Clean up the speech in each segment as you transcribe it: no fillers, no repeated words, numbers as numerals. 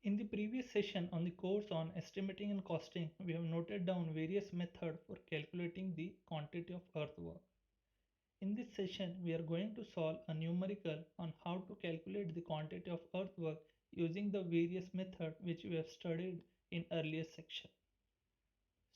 In the previous session on the course on estimating and costing, we have noted down various methods for calculating the quantity of earthwork. In this session, we are going to solve a numerical on how to calculate the quantity of earthwork using the various methods which we have studied in earlier section.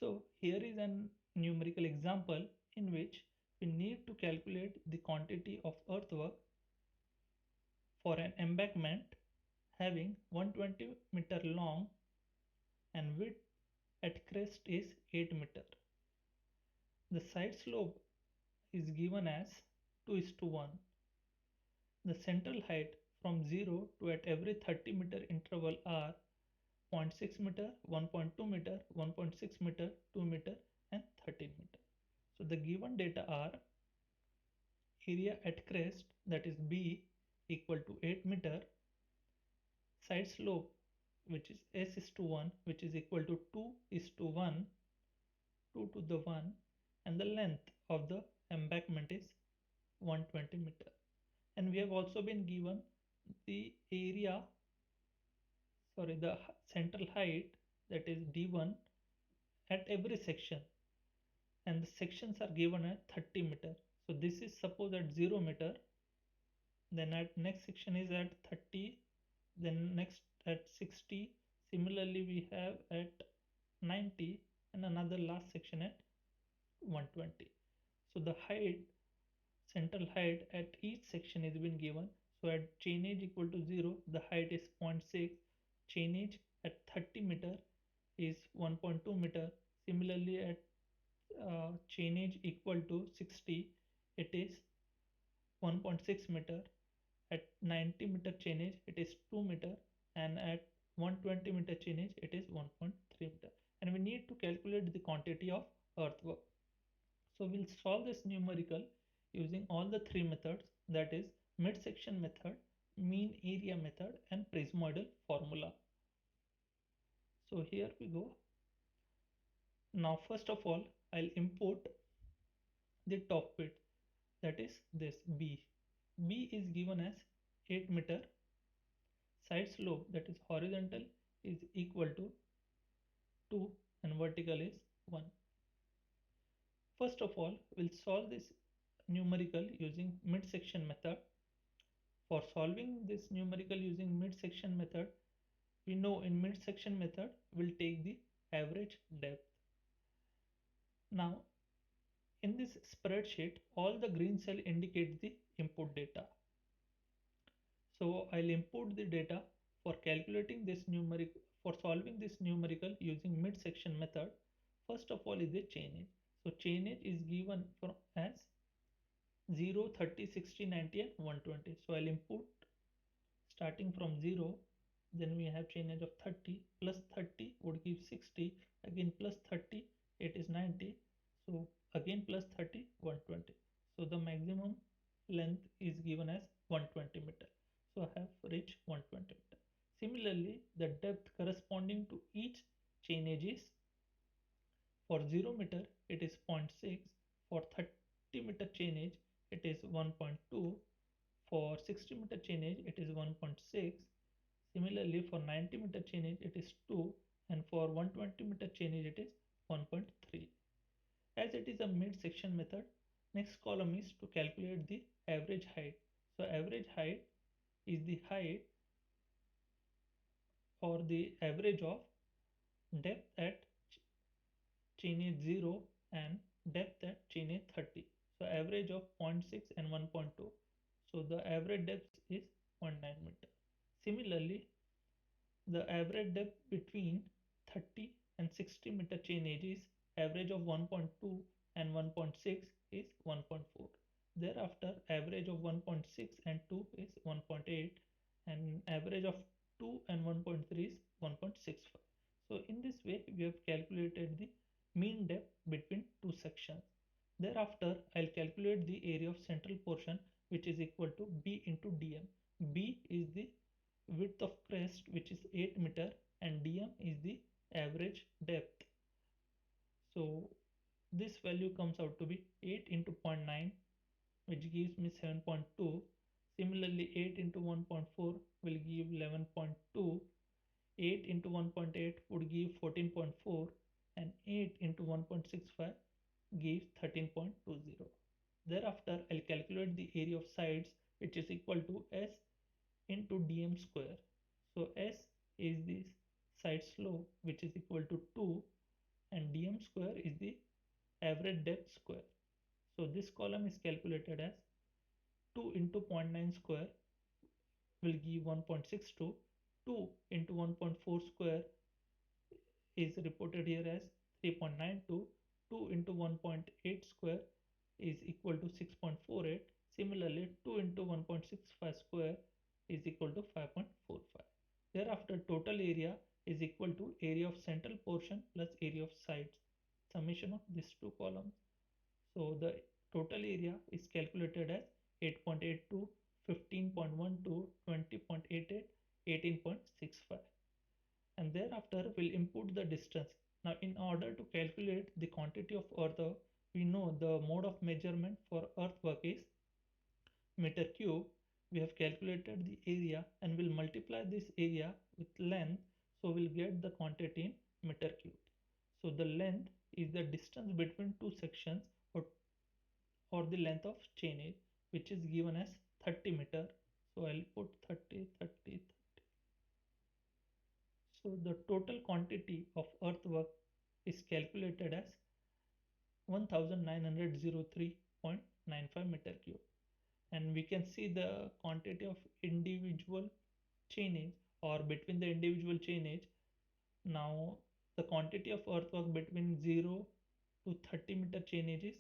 So here is a numerical example in which we need to calculate the quantity of earthwork for an embankment having 120 meter long and width at crest is 8 meter. The side slope is given as 2:1. The central height from 0 to at every 30 meter interval are 0.6 meter, 1.2 meter, 1.6 meter, 2 meter and 13 meter. So the given data are area at crest, that is B, equal to 8 meter, side slope which is S:1, which is equal to 2:1, 2 to the 1, and the length of the embankment is 120 meter. And we have also been given the the central height, that is D1, at every section, and the sections are given at 30 meter. So this is suppose at 0 meter, then at next section is at 30, then next at 60, similarly we have at 90, and another last section at 120. So the height, central height at each section is been given. So at chain edge equal to 0, the height is 0.6, chain edge at 30 meter is 1.2 meter. Similarly at chain edge equal to 60, it is 1.6 meter. At 90 meter chain edge it is 2 meter, and at 120 meter chain edge it is 1.3 meter. And we need to calculate the quantity of earthwork. So we'll solve this numerical using all the three methods, that is midsection method, mean area method and prismoidal formula. So here we go. Now first of all I'll import the top bit, that is this B. B is given as 8 meter, side slope, that is horizontal, is equal to 2 and vertical is 1. First of all, we'll solve this numerical using midsection method. For solving this numerical using midsection method, we know in midsection method we'll take the average depth. Now in this spreadsheet, all the green cell indicates the input data. So I'll input the data for calculating this numerical, for solving this numerical using midsection method. First of all is the chain edge. So chain edge is given as 0, 30, 60, 90 and 120. So I'll input starting from 0, then we have chain edge of 30, plus 30 would give 60, again plus 30, it is 90, so again plus 30, 120. So the maximum length is given as 120 meter. So I have reached 120 meter. Similarly, the depth corresponding to each chain edge is, for 0 meter it is 0.6, for 30 meter chain edge it is 1.2, for 60 meter chain edge it is 1.6. Similarly for 90 meter chain edge it is 2, and for 120 meter chain edge it is 1.3. As it is a mid-section method, next column is to calculate the average height. So average height is the height or the average of depth at chain edge 0 and depth at chain edge 30. So average of 0.6 and 1.2. So the average depth is 0.9 meter. Similarly, the average depth between 30 and 60 meter chain edge is average of 1.2 and 1.6 is 1.4. Thereafter average of 1.6 and 2 is 1.8, and average of 2 and 1.3 is 1.65. So in this way we have calculated the mean depth between two sections. Thereafter I'll calculate the area of central portion, which is equal to B into dm. B is the width of crest, which is 8 meter, and dm is the average depth. So this value comes out to be 8 into 0.9, which gives me 7.2. Similarly 8 into 1.4 will give 11.2. 8 into 1.8 would give 14.4 and 8 into 1.65 gives 13.20. Thereafter, I'll calculate the area of sides, which is equal to S into dm square. So S is the side slope, which is equal to 2, and dm square is the average depth square. So this column is calculated as 2 into 0.9 square will give 1.62. 2 into 1.4 square is reported here as 3.92. 2 into 1.8 square is equal to 6.48. Similarly, 2 into 1.65 square is equal to 5.45. Thereafter, total area is equal to area of central portion plus area of sides, summation of these two columns. So the total area is calculated as 8.82, 15.12, 20.88, 18.65. And thereafter we'll input the distance. Now in order to calculate the quantity of earth, we know the mode of measurement for earthwork is meter cube. We have calculated the area and we'll multiply this area with length, so we'll get the quantity in meter cube. So the length is the distance between two sections, or the length of chainage, which is given as 30 meter. So I'll put 30, 30, 30. So the total quantity of earthwork is calculated as 1903.95 meter cube, and we can see the quantity of individual chainage or between the individual chainage. Now the quantity of earthwork between 0 to 30 meter chainage is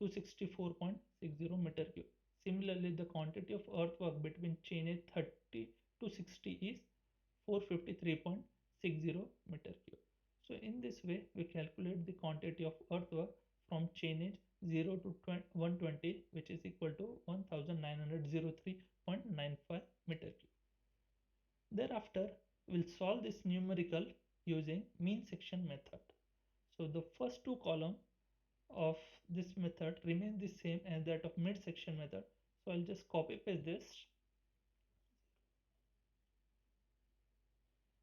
264.60 meter cube. Similarly, the quantity of earthwork between chainage 30 to 60 is 453.60 meter cube. So in this way, we calculate the quantity of earthwork from chainage 0 to 120, which is equal to 1903.95 meter cube. Thereafter, we'll solve this numerical using mean section method. So the first two columns of this method remain the same as that of mid section method. So I'll just copy paste this.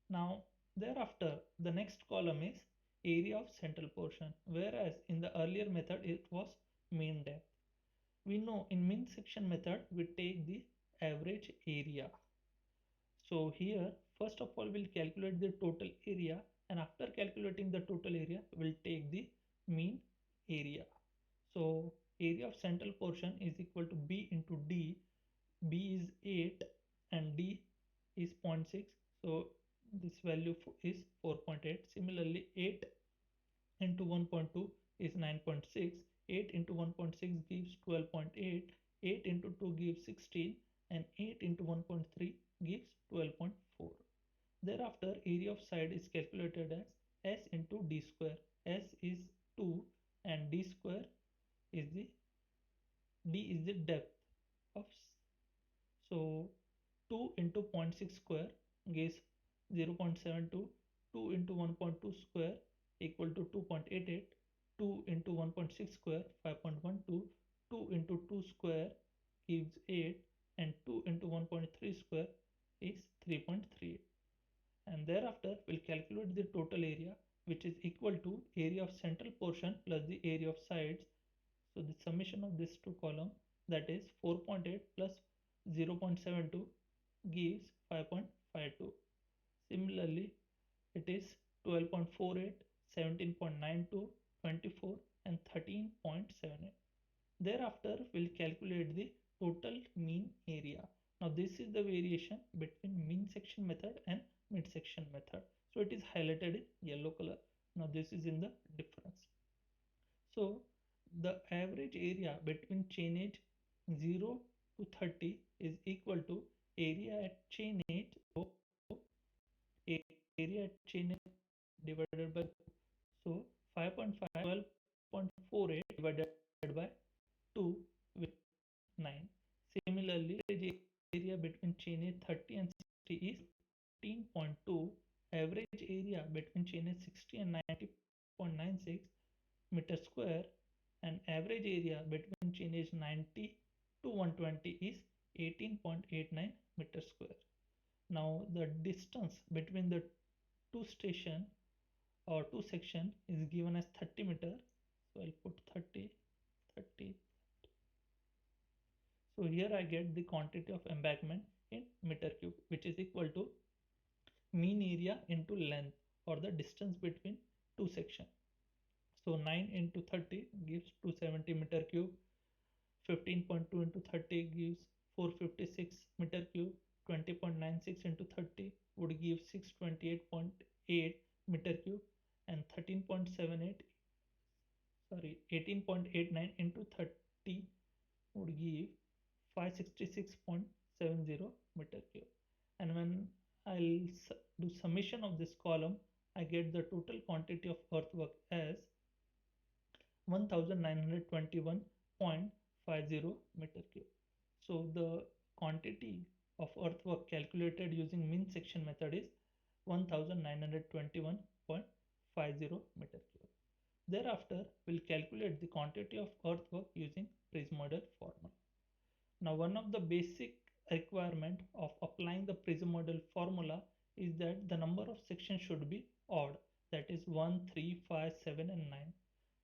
Now thereafter, the next column is area of central portion, whereas in the earlier method it was mean depth. We know in mean section method we take the average area. So here first of all we'll calculate the total area, and after calculating the total area we'll take the mean area. So area of central portion is equal to B into D. B is 8 and D is 0.6. So this value is 4.8. Similarly, 8 into 1.2 is 9.6. 8 into 1.6 gives 12.8. 8 into 2 gives 16, and 8 into 1.3 gives 12.4. Thereafter, area of side is calculated as S into D square. S is 2 and D square is the depth of. So 2 into 0.6 square gives 0.72. 2 into 1.2 square equal to 2.88. 2 into 1.6 square 5.12. 2 into 2 square gives 8, and 2 into 1.3 square is 3.38. And thereafter we'll calculate the total area, which is equal to area of central portion plus the area of sides. So the summation of these two columns, that is 4.8 plus 0.72 gives 5.52. Similarly, it is 12.48, 17.92, 24 and 13.78. Thereafter, we'll calculate the total mean area. Now this is the variation between mean section method and mid section method. So it is highlighted in yellow color. Now this is in the difference. So the average area between chainage 0 to 30 is equal to area at chainage, so area at chainage divided by, so 5.5, 12.48 divided by 2 with 9. Similarly, area between chainage 30 and 60 is 15.2. Average area between chainage 60 and 90.96 meter square, and average area between chainage 90 to 120 is 18.89 meter square. Now the distance between the two station or two section is given as 30 meter. So I'll put 30, 30. So here I get the quantity of embankment in meter cube, which is equal to mean area into length or the distance between two sections. So 9 into 30 gives 270 meter cube. 15.2 into 30 gives 456 meter cube. 20.96 into 30 would give 628.8 meter cube, and 13.78, sorry, 18.89 into 30 would give 566.70 meter cube. And when I'll do summation of this column, I get the total quantity of earthwork as 1921.50 meter cube. So the quantity of earthwork calculated using mean section method is 1921.50 meter cube. Thereafter, we'll calculate the quantity of earthwork using Prismodel formula. Now, one of the basic requirement of applying the Prismodel formula is that the number of sections should be odd, that is 1, 3, 5, 7 and 9.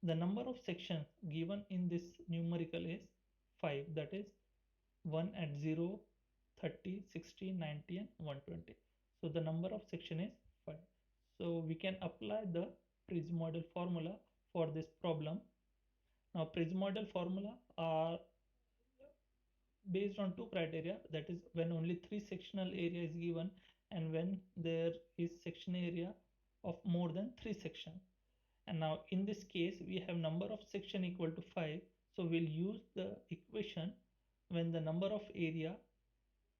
The number of sections given in this numerical is 5, that is 1 at 0, 30, 60, 90 and 120. So the number of section is 5. So we can apply the Prismodel formula for this problem. Now Prismodel formula are based on two criteria, that is when only three sectional area is given and when there is section area of more than three sections. And now in this case we have number of section equal to 5, so we'll use the equation when the number of area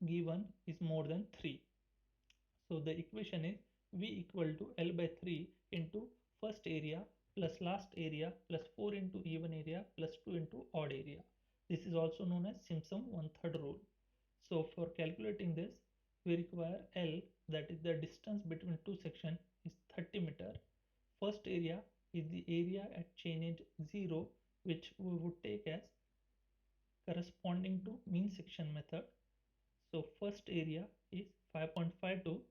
given is more than 3. So the equation is V equal to L by 3 into first area plus last area plus 4 into even area plus 2 into odd area. This is also known as Simpson 1/3 rule. So for calculating this, we require L, that is the distance between two sections, is 30 meter. First area is the area at chain edge 0, which we would take as corresponding to mean section method. So first area is 5.52.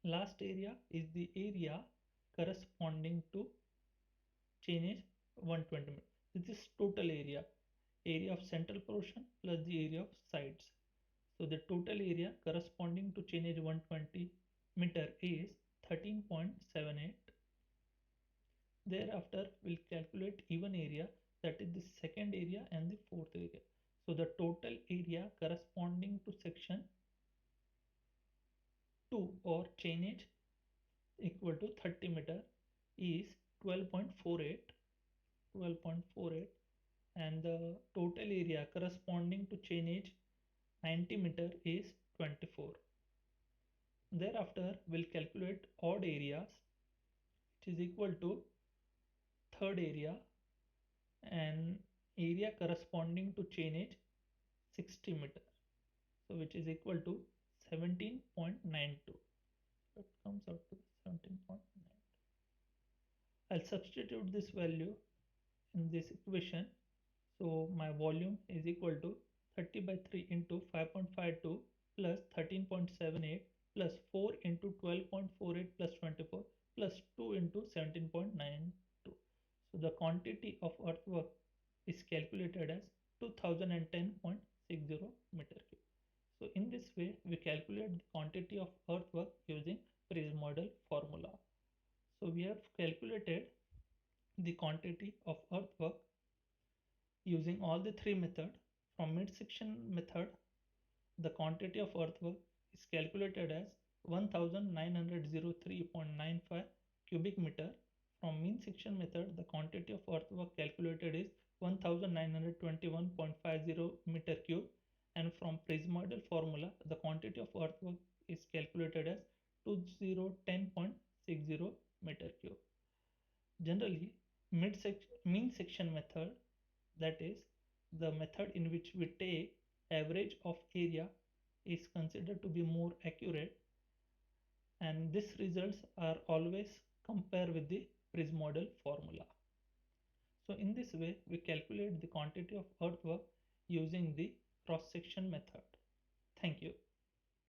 Last area is the area corresponding to chain edge 120 meter. This is total area of central portion plus the area of sides. So the total area corresponding to chain edge 120 meter is 13.78. Thereafter we'll calculate even area, that is the second area and the fourth area. So the total area corresponding to section 2 or chain edge equal to 30 meter is 12.48, and the total area corresponding to chain edge 90 meter is 24. Thereafter we'll calculate odd areas, which is equal to third area and area corresponding to chain edge 60 meter, so which is equal to 17.92. That comes out to 17.92. I'll substitute this value in this equation. So my volume is equal to 30 by 3 into 5.52 plus 13.78 plus 4 into 12.48 plus 24 plus 2 into 17.92. So the quantity of earthwork is calculated as 2010.60 meter cube. So in this way we calculate the quantity of earthwork using Prismodel formula. So we have calculated the quantity of earthwork using all the three methods. From midsection method, the quantity of earthwork is calculated as 1903.95 cubic meter. From mean section method, the quantity of earthwork calculated is 1921.50 meter cube, and from Prismodel formula, the quantity of earthwork is calculated as 2010.60 meter cube. Generally, mean section method, that is the method in which we take average of area, is considered to be more accurate, and these results are always compared with the Prismodel formula. So in this way we calculate the quantity of earthwork using the cross section method. Thank you.